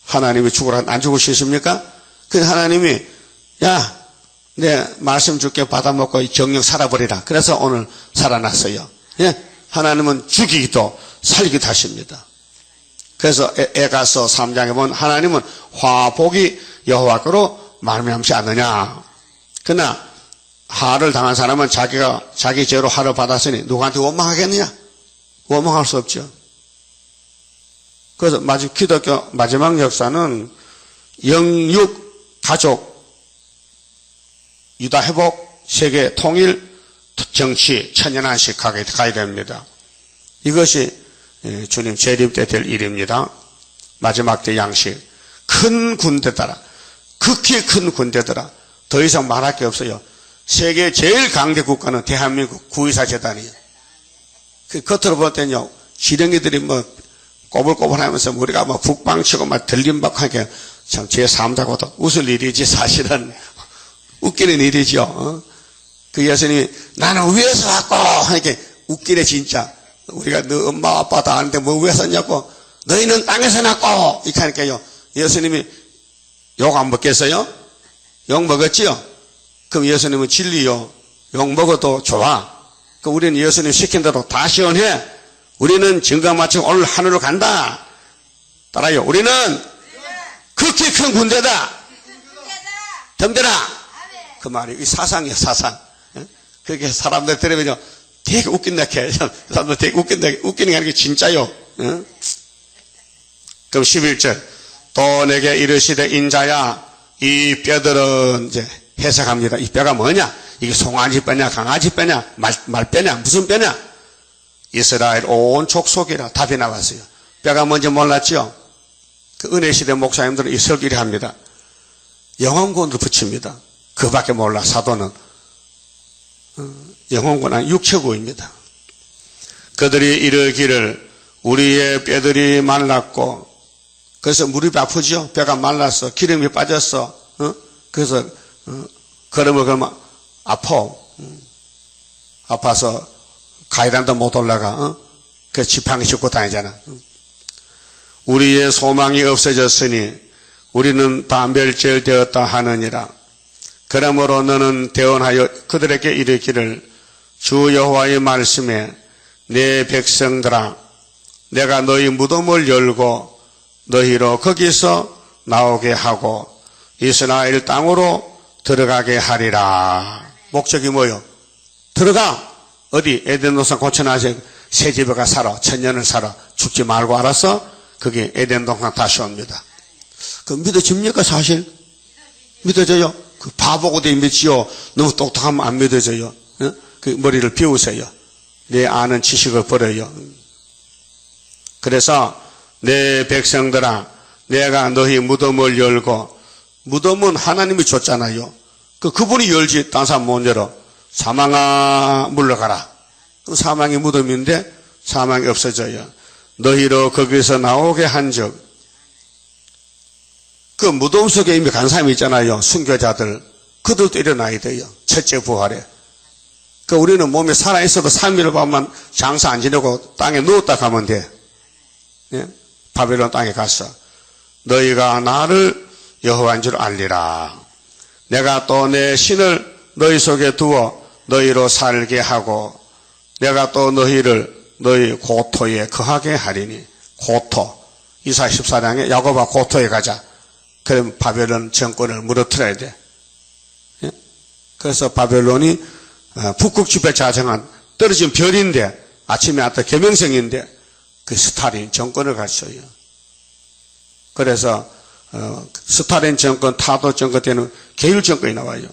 하나님이 죽으라 안 죽을 수 있습니까? 그래서 하나님이 야 내 말씀 줄게 받아먹고 정령 살아버리라. 그래서 오늘 살아났어요. 예? 하나님은 죽이기도 살기도 하십니다. 그래서 에가서 3장에 보면 하나님은 화복이 여호와께로 말미암지 않느냐. 그러나 하를 당한 사람은 자기 죄로 하를 받았으니 누구한테 원망하겠느냐? 원망할 수 없죠. 그래서 기독교 마지막 역사는 영육 가족 유다 회복 세계 통일 정치 천년한식 가야 됩니다. 이것이 주님 재림 때 될 일입니다. 마지막 때 양식 큰 군대더라. 극히 큰 군대더라. 더 이상 말할 게 없어요. 세계 제일 강대 국가는 대한민국 구의사 재단이에요. 그 겉으로 볼 때는요, 지렁이들이 뭐 꼬불꼬불 하면서 우리가 뭐 북방치고 막 들림받고 하니까 참 제3자고도 웃을 일이지 사실은 웃기는 일이죠. 그 예수님이 나는 위에서 왔고 하니까 웃기네 진짜. 우리가 너 엄마 아빠 다 아는데 뭐 위에서 왔냐고. 너희는 땅에서 났고 이렇게 하니까요. 예수님이 욕 안 먹겠어요? 욕 먹었지요? 그럼 예수님은 진리요. 욕 먹어도 좋아. 그 우리는 예수님 시킨 대로 다 시원해. 우리는 증거 마치고 오늘 하늘로 간다. 따라요. 우리는 극히 큰 군대다. 덤벼라. 그 말이 이 사상이에요. 사상. 그렇게 사람들 들으면요 되게 웃긴다 해. 사람들 되게 웃긴다. 웃기는 게 아니고 진짜요. 그럼 11절 또 내게 이르시되 인자야 이 뼈들은 이제 해석합니다. 이 뼈가 뭐냐? 이게 송아지 뼈냐 강아지 뼈냐 말뼈냐 무슨 뼈냐? 이스라엘 온 족속이라 답이 나왔어요. 뼈가 뭔지 몰랐죠? 그 은혜시대 목사님들은 이 설교를 합니다. 영혼권으로 붙입니다. 그밖에 몰라 사도는. 영혼권은 육체구입니다. 그들이 이르기를 우리의 뼈들이 말랐고 그래서 무릎이 아프죠? 뼈가 말랐어. 기름이 빠졌어. 그래서 걸음을 걸으면 아파서 가이단도 못 올라가. 그 지팡이 짚고 다니잖아. 우리의 소망이 없어졌으니 우리는 다 멸절되었다 하느니라. 그러므로 너는 대언하여 그들에게 이르기를 주 여호와의 말씀에 내 백성들아 내가 너희 무덤을 열고 너희로 거기서 나오게 하고 이스라엘 땅으로 들어가게 하리라. 목적이 뭐요? 들어가. 어디? 에덴 동산 고쳐놔서 새 집에 가 살아. 천년을 살아. 죽지 말고 알았어? 그게 에덴 동산 다시 옵니다. 그 믿어집니까 사실? 믿어져요? 그 바보고 돼 믿지요. 너무 똑똑하면 안 믿어져요. 그 머리를 비우세요. 내 아는 지식을 버려요. 그래서 내 백성들아 내가 너희 무덤을 열고 무덤은 하나님이 줬잖아요. 그분이 열지 딴 사람 못 열어. 사망아 물러가라. 그럼 사망이 무덤인데 사망이 없어져요. 너희로 거기서 나오게 한즉 그 무덤 속에 이미 간 사람이 있잖아요. 순교자들. 그들도 일어나야 돼요. 첫째 부활에. 그 우리는 몸에 살아있어도 3일 밤만 장사 안 지내고 땅에 누웠다 가면 돼. 예? 바벨론 땅에 가서. 너희가 나를 여호와인 줄 알리라. 내가 또 내 신을 너희 속에 두어 너희로 살게 하고 내가 또 너희를 너희 고토에 거하게 하리니. 고토. 이사야 14장에 야곱아 고토에 가자. 그럼 바벨론 정권을 무너뜨려야 돼. 예? 그래서 바벨론이 북극 지배 자정한 떨어진 별인데 아침에 왔다 계명성인데 그 스탈린 정권을 갖춰요. 그래서 스탈린 정권 타도 정권 때는 계율 정권이 나와요.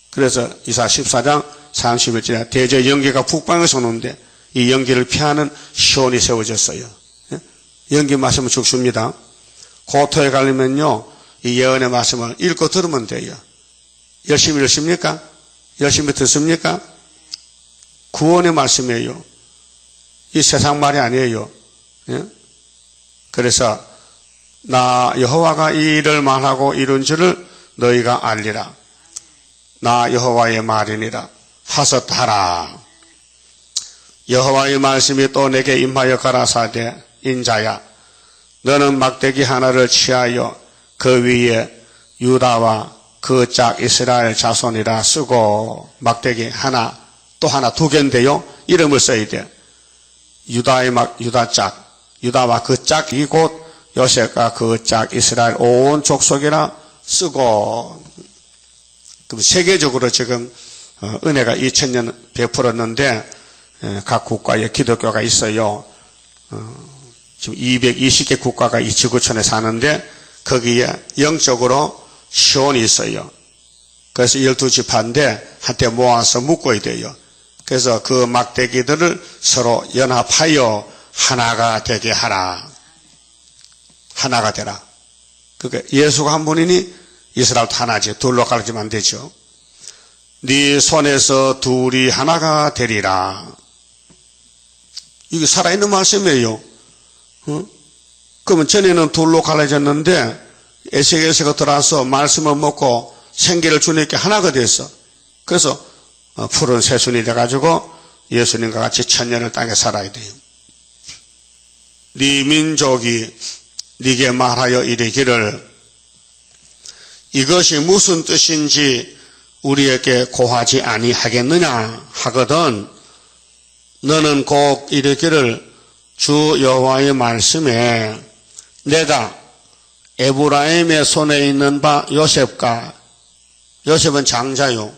그래서 이사야 14장 31절에 대저 연기가 북방에서 오는데 이 연기를 피하는 시온이 세워졌어요. 예? 연기 마시면 죽습니다. 고토에 가려면요 이 예언의 말씀을 읽고 들으면 돼요. 열심히 읽습니까? 열심히 듣습니까? 구원의 말씀이에요. 이 세상 말이 아니에요. 예? 그래서 나 여호와가 이 일을 말하고 이룬 줄을 너희가 알리라. 나 여호와의 말이니라. 하셨하라. 여호와의 말씀이 또 내게 임하여 가라사대 인자야 너는 막대기 하나를 취하여 그 위에 유다와 그 짝 이스라엘 자손이라 쓰고 막대기 하나 또 하나 두 개인데요. 이름을 써야 돼. 유다 짝 유다와 그 짝이 곧 요셉과 그 짝 이스라엘 온 족속이라 쓰고. 그럼 세계적으로 지금 은혜가 2000년 베풀었는데 각 국가에 기독교가 있어요. 지금 220개 국가가 이 지구촌에 사는데 거기에 영적으로 시온이 있어요. 그래서 12지파인데 한테 모아서 묶어야 돼요. 그래서 그 막대기들을 서로 연합하여 하나가 되게 하라. 하나가 되라. 그러니까 예수가 한 분이니 이스라엘도 하나지. 둘로 가르치면 안 되죠. 네 손에서 둘이 하나가 되리라. 이게 살아있는 말씀이에요. 그러면 전에는 둘로 갈라졌는데 에스겔서가 들어와서 말씀을 먹고 생기를 주님께 하나가 됐어. 그래서 푸른 새순이 돼가지고 예수님과 같이 천년을 땅에 살아야 돼요. 네 민족이 네게 말하여 이르기를 이것이 무슨 뜻인지 우리에게 고하지 아니하겠느냐 하거든 너는 꼭 이르기를 주 여호와의 말씀에 내가 에브라임의 손에 있는 바 요셉과 요셉은 장자요.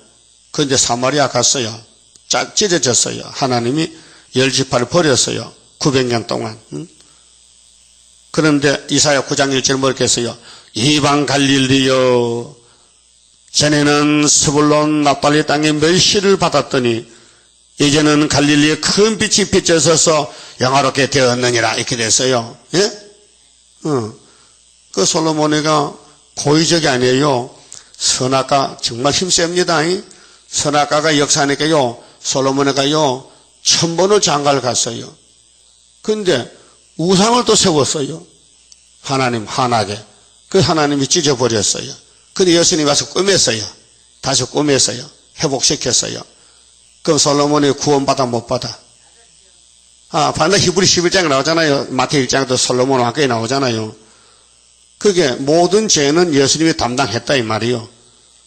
그런데 사마리아 갔어요. 짝 찢어졌어요. 하나님이 10지파를 버렸어요. 900년 동안. 그런데 이사야 9장 1절 뭐렇게 했어요? 이방 갈릴리여 전에는 스불론 납달리 땅에 멸시를 받았더니 이제는 갈릴리에 큰 빛이 비쳐서서 영화롭게 되었느니라 이렇게 됐어요. 예? 그 솔로몬이가 고의적이 아니에요. 선악가 정말 힘셉니다. 선악가가 역사하니까요. 솔로몬이가요 1000번을 장가를 갔어요. 그런데 우상을 또 세웠어요. 하나님 하나게. 그 하나님이 찢어버렸어요. 근데 예수님이 와서 꾸몄어요. 다시 꾸몄어요. 회복시켰어요. 그럼 솔로몬이 구원받아 못 받아? 반대 히브리 11장에 나오잖아요. 마태 1장에도 솔로몬 왕국에 나오잖아요. 그게 모든 죄는 예수님이 담당했다 이 말이요.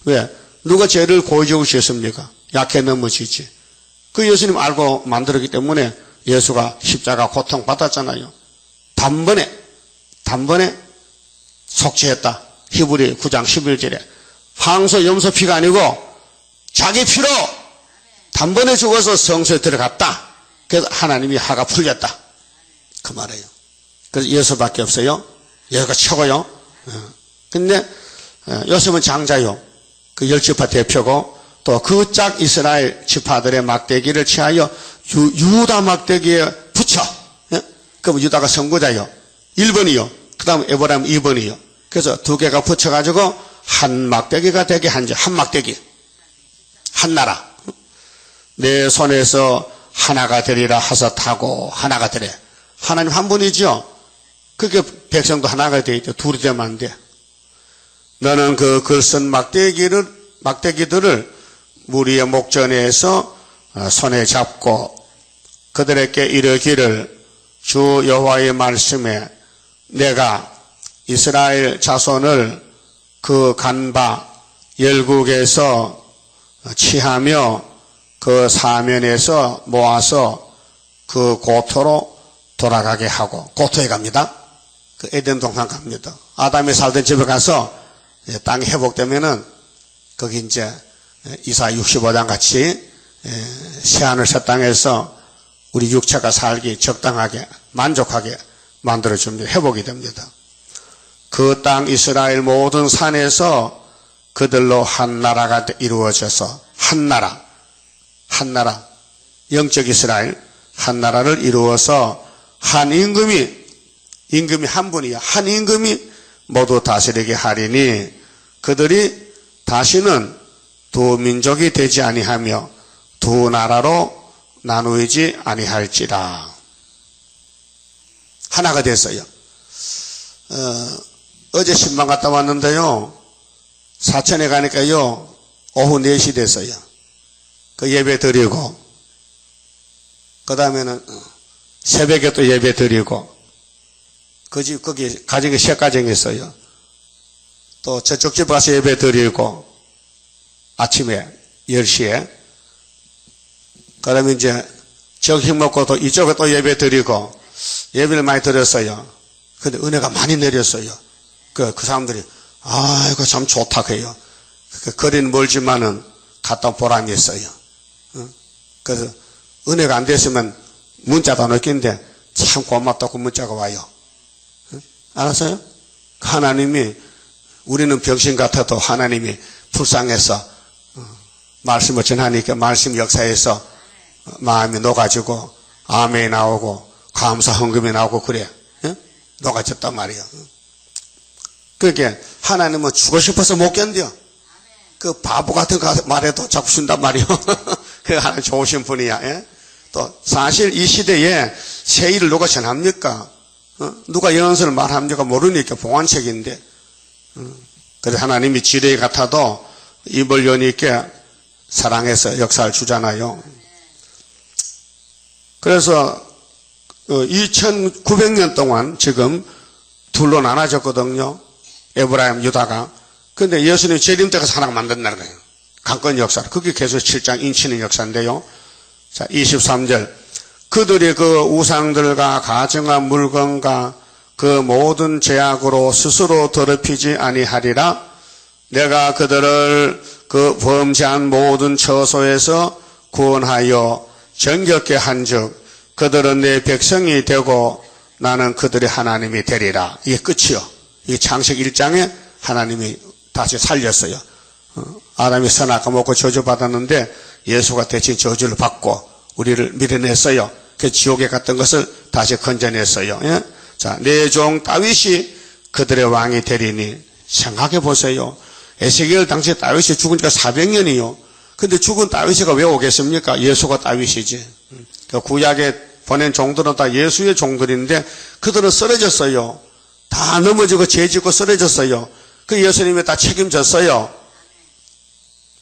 왜? 누가 죄를 고의적으로 지었습니까? 약해 넘어지지. 그 예수님 알고 만들었기 때문에 예수가 십자가 고통받았잖아요. 단번에 속죄했다. 히브리 9장 11절에 황소 염소 피가 아니고 자기 피로 단번에 죽어서 성소에 들어갔다. 그래서 하나님이 하가 풀렸다. 그 말이에요. 그래서 예수밖에 없어요. 예수가 최고요. 근데 요셉은 장자요. 그 10지파 대표고 또 그 짝 이스라엘 지파들의 막대기를 취하여 유다 막대기에 붙여. 그럼 유다가 선구자요. 1번이요. 그 다음 에브라임 2번이요. 그래서 두 개가 붙여가지고 한 막대기가 되게 한 막대기. 한 나라. 내 손에서 하나가 되리라 하사타고 하나가 되래. 하나님 한 분이죠. 그게 백성도 하나가 되어 있죠. 둘이 되면 안 돼. 너는 그 글쓴 막대기들을 무리의 목전에서 손에 잡고 그들에게 이르기를 주 여호와의 말씀에 내가 이스라엘 자손을 그 간바 열국에서 취하며 그 사면에서 모아서 그 고토로 돌아가게 하고 고토에 갑니다. 그 에덴 동산 갑니다. 아담이 살던 집에 가서 땅이 회복되면은 거기 이제 이사 65장 같이 새하늘 새 땅에서 우리 육체가 살기 적당하게 만족하게 만들어줍니다. 회복이 됩니다. 그 땅 이스라엘 모든 산에서 그들로 한 나라가 이루어져서 한 나라 영적 이스라엘 한 나라를 이루어서 한 임금이 한 분이야. 한 임금이 모두 다스리게 하리니 그들이 다시는 두 민족이 되지 아니하며 두 나라로 나누이지 아니할지라. 하나가 됐어요. 어제 신방 갔다 왔는데요. 사천에 가니까요. 오후 4시 됐어요. 그 예배 드리고 그 다음에는 새벽에 또 예배 드리고 그 집 거기 가정이 세 가정이 있어요. 또 저쪽 집 가서 예배 드리고 아침에 10시에 그 다음에 이제 저녁 먹고 또 이쪽에 또 예배 드리고 예배를 많이 드렸어요. 근데 은혜가 많이 내렸어요. 그 사람들이 이거 참 좋다 그래요. 거리는 멀지만은 갔다 온 보람이 있어요. 그래서 은혜가 안 됐으면 문자도 안 왔겠는데 참 고맙다고 문자가 와요. 알았어요? 하나님이 우리는 병신 같아도 하나님이 불쌍해서 말씀을 전하니까 말씀 역사에서 마음이 녹아지고 아멘이 나오고 감사 헌금이 나오고 그래. 녹아졌단 말이에요. 그러니까 하나님은 주고 싶어서 못 견뎌. 그 바보 같은 말에도 자꾸 준단 말이요. 그 하나님 좋으신 분이야. 예? 또 사실 이 시대에 새 일을 누가 전합니까? 누가 연설을 말합니까? 모르니까 봉안책인데. 그래서 하나님이 지뢰 같아도 입을 여니까 사랑해서 역사를 주잖아요. 그래서 2900년 동안 지금 둘로 나눠졌거든요. 에브라임, 유다가. 근데 예수님 재림 때가 하나 만든다는 거예요. 강권 역사. 그게 계속 7장 인치는 역사인데요. 자, 23절. 그들이 그 우상들과 가증한 물건과 그 모든 죄악으로 스스로 더럽히지 아니하리라. 내가 그들을 그 범죄한 모든 처소에서 구원하여 정결케 한즉 그들은 내 백성이 되고 나는 그들의 하나님이 되리라. 이게 끝이요. 이게 창세기 1장에 하나님이 다시 살렸어요. 아담이 선악과 먹고 저주받았는데 예수가 대신 저주를 받고 우리를 밀어냈어요. 그 지옥에 갔던 것을 다시 건져냈어요. 예? 자, 내 종 다윗이 그들의 왕이 되리니 생각해 보세요. 에스겔 당시에 다윗이 죽은 지가 400년이요. 근데 죽은 다윗이가 왜 오겠습니까? 예수가 다윗이지. 그 구약에 보낸 종들은 다 예수의 종들인데 그들은 쓰러졌어요. 다 넘어지고 죄짓고 쓰러졌어요. 그 예수님이 다 책임졌어요.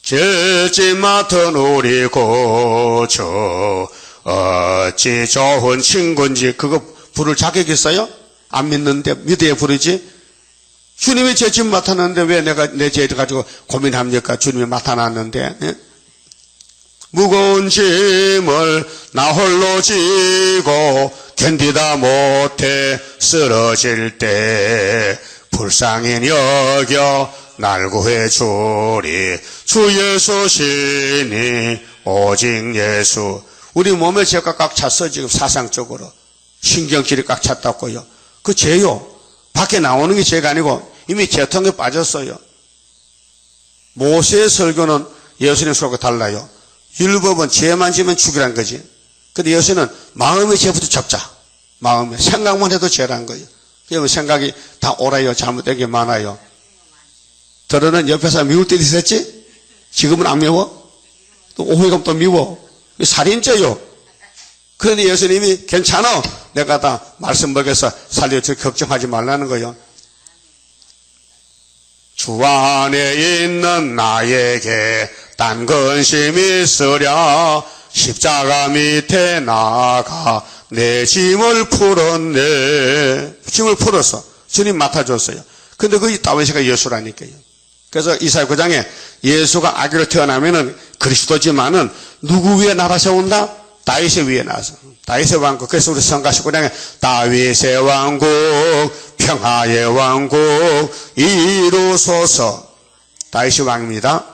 죄지 맡은 우리 고쳐 어찌 좋은 친구인지 그거 부를 자격 있어요? 안 믿는데 믿어야 부르지. 주님이 죄짐 맡았는데 왜 내가 내 죄를 가지고 고민합니까? 주님이 맡아놨는데. 예? 무거운 짐을 나 홀로 지고 견디다 못해 쓰러질 때 불쌍히 여겨 날 구해주리 주 예수 신이 오직 예수. 우리 몸에 죄가 꽉 찼어. 지금 사상적으로 신경질이 꽉 찼다고요. 그 죄요. 밖에 나오는 게 죄가 아니고 이미 죄통에 빠졌어요. 모세의 설교는 예수님 설교가 달라요. 율법은 죄만 지면 죽이란 거지. 근데 예수는 마음의 죄부터 접자. 마음에 생각만 해도 죄란 거예요. 여러분 생각이 다 옳아요, 잘못된 게 많아요. 들어는 옆에서 미울 때도 있었지? 지금은 안 미워? 또 오해감 또 미워. 살인죄요. 그런데 예수님이 괜찮아. 내가 다 말씀 먹여서 살려줄 걱정하지 말라는 거예요. 주 안에 있는 나에게 딴 근심이 있으랴 십자가 밑에 나가 내 짐을 풀었네. 짐을 풀었어. 주님 맡아줬어요. 근데 그 다윗이가 예수라니까요. 그래서 이사야 9장에 예수가 아기로 태어나면은 그리스도지만은 누구 위에 나라 세운다? 다윗의 위에 나서. 다윗의 왕국. 그래서 우리 성가 19장에 다윗의 왕국, 평화의 왕국, 이루소서. 다윗의 왕입니다.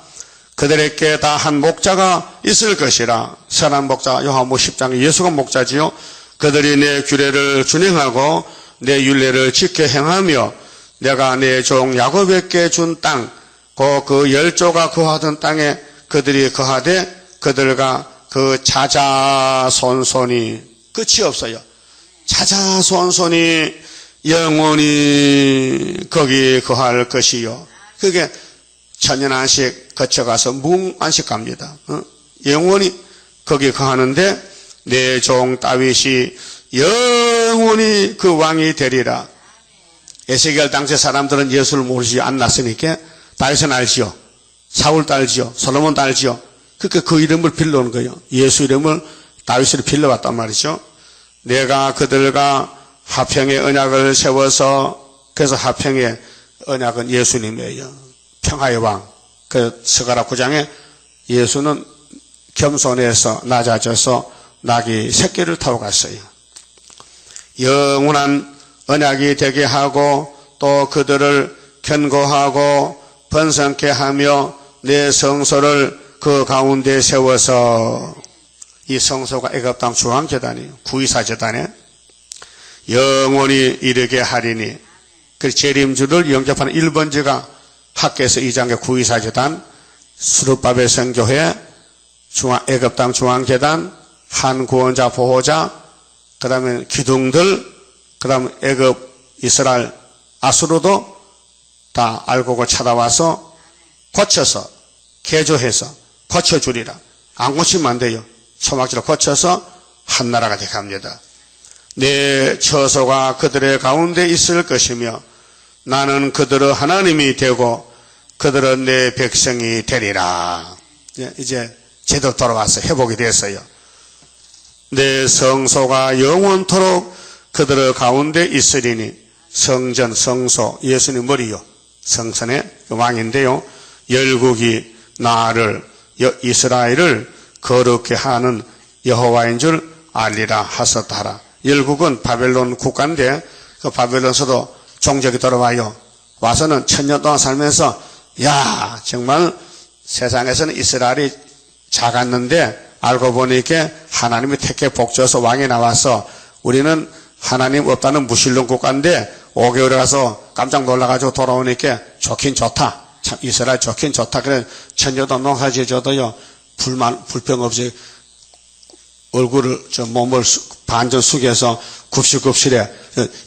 그들에게 다 한 목자가 있을 것이라. 선한 목자, 요한복음 10장에 예수가 목자지요. 그들이 내 규례를 준행하고 내 율례를 지켜 행하며 내가 내 종 야곱에게 준 땅, 그 10조가 거하던 땅에 그들이 거하되 그들과 그 자자손손이 끝이 없어요. 자자손손이 영원히 거기 거할 것이요. 그게 천년안식 거쳐가서 무궁안식 갑니다. 영원히 거기 거하는데 내 종 다윗이 영원히 그 왕이 되리라. 에스겔 당시 사람들은 예수를 모르지 않았으니까 다윗은 알지요. 사울도 알지요. 솔로몬도 알지요. 그러니까 그 이름을 빌려오는 거예요. 예수 이름을 다윗으로 빌려왔단 말이죠. 내가 그들과 화평의 언약을 세워서, 그래서 화평의 언약은 예수님이에요. 평화의 왕. 그 스가랴 9장에 예수는 겸손해서 낮아져서 낙이 새끼를 타고 갔어요. 영원한 언약이 되게 하고 또 그들을 견고하고 번성케 하며 내 성소를 그 가운데 세워서, 이 성소가 애굽 땅 중앙재단이에요. 구이사재단에 영원히 이르게 하리니, 그 재림주를 영접하는 1번지가 학계에서 2장의 구이사재단, 수르바벨 성교회, 애굽 땅 중앙재단, 한 구원자 보호자, 그 다음에 기둥들, 그 다음에 애굽, 이스라엘, 아수르도 다 알고 찾아와서 고쳐서 개조해서 고쳐주리라. 안 고치면 안 돼요. 초막지로 고쳐서 한 나라가 되게 합니다. 내 처소가 그들의 가운데 있을 것이며 나는 그들의 하나님이 되고 그들은 내 백성이 되리라. 이제 제대로 돌아와서 회복이 됐어요. 내 성소가 영원토록 그들의 가운데 있으리니 성전, 성소, 예수님 머리요. 성전의 왕인데요. 열국이 나를 이스라엘을 거룩게 하는 여호와인 줄 알리라 하셨다라. 열국은 바벨론 국가인데 그 바벨론서도 종족이 돌아와요. 와서는 1000년 동안 살면서 야 정말 세상에서는 이스라엘이 작았는데 알고 보니까 하나님이 택해 복주어서 왕이 나와서 우리는 하나님 없다는 무신론 국가인데 5개월에 가서 깜짝 놀라가지고 돌아오니까 좋긴 좋다. 참 이스라엘 좋긴 좋다. 그래 1000년 동안 농사지어줘도요 불평 없이 얼굴을 몸을 반전 숙여서 굽실굽실해.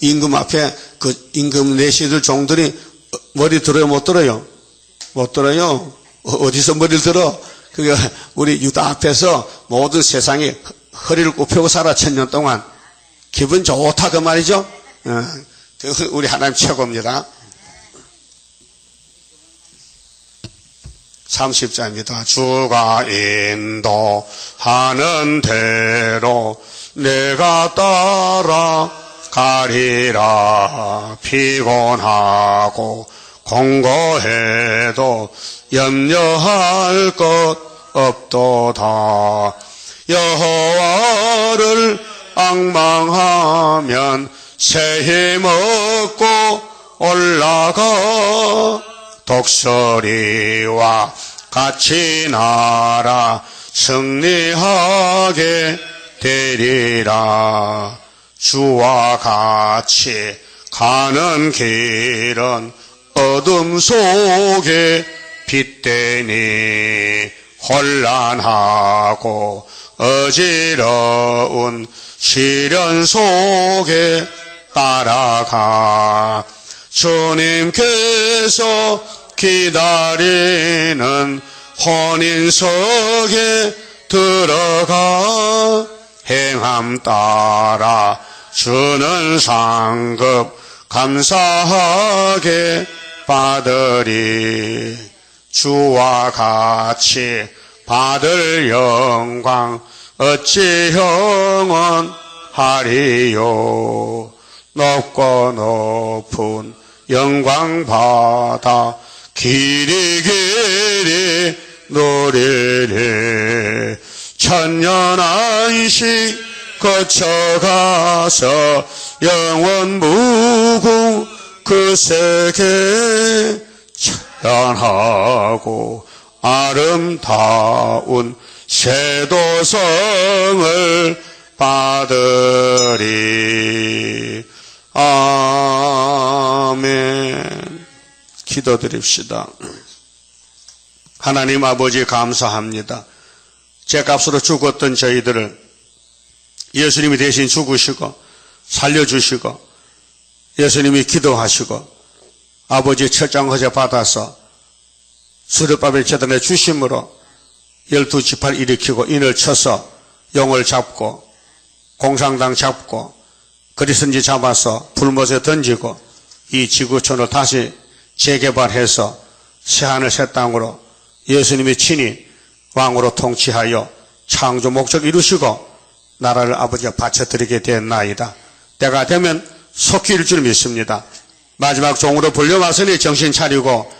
임금 앞에 그 임금 내시들 종들이 머리 들어요 못 들어요? 못 들어요. 어디서 머리를 들어? 그게 우리 유다 앞에서 모든 세상이 허리를 굽히고 살아 1000년 동안 기분 좋다 그 말이죠. 우리 하나님 최고입니다. 30절입니다. 주가 인도하는 대로 내가 따라가리라. 피곤하고 공고해도 염려할 것 없도다. 여호와를 앙망하면 새 힘 얻고 올라가. 독수리와 같이 날아 승리하게 되리라. 주와 같이 가는 길은 어둠 속에 빛되니 혼란하고 어지러운 시련 속에 따라가. 주님께서 기다리는 혼인석에 들어가. 행함 따라 주는 상급 감사하게 받으리. 주와 같이 받을 영광 어찌 영원하리요. 높고 높은 영광 받아 길이 길이 누리리. 천년 안식 거쳐가서 영원 무궁 그 세계 찬양하고 아름다운 쇠도성을 받으리. 아멘. 기도드립시다. 하나님 아버지 감사합니다. 죄값으로 죽었던 저희들을 예수님이 대신 죽으시고 살려주시고 예수님이 기도하시고 아버지 철장허재 받아서 수르바벨 재단에 주심으로 12지파를 일으키고 인을 쳐서 용을 잡고 공산당 잡고 그리스도인지 잡아서 불못에 던지고 이 지구촌을 다시 재개발해서 새하늘 새 땅으로 예수님이 친히 왕으로 통치하여 창조 목적 이루시고 나라를 아버지가 바쳐드리게 됐나이다. 때가 되면 속히 이룰 줄 믿습니다. 마지막 종으로 불려왔으니 정신 차리고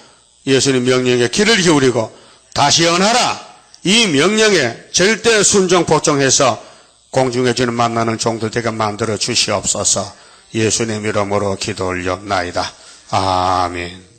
예수님 명령에 귀를 기울이고 다시 연하라. 이 명령에 절대 순종 복종해서 공중에 주는 만나는 종들 되게 만들어 주시옵소서. 예수님 이름으로 기도 올려나이다. 아멘.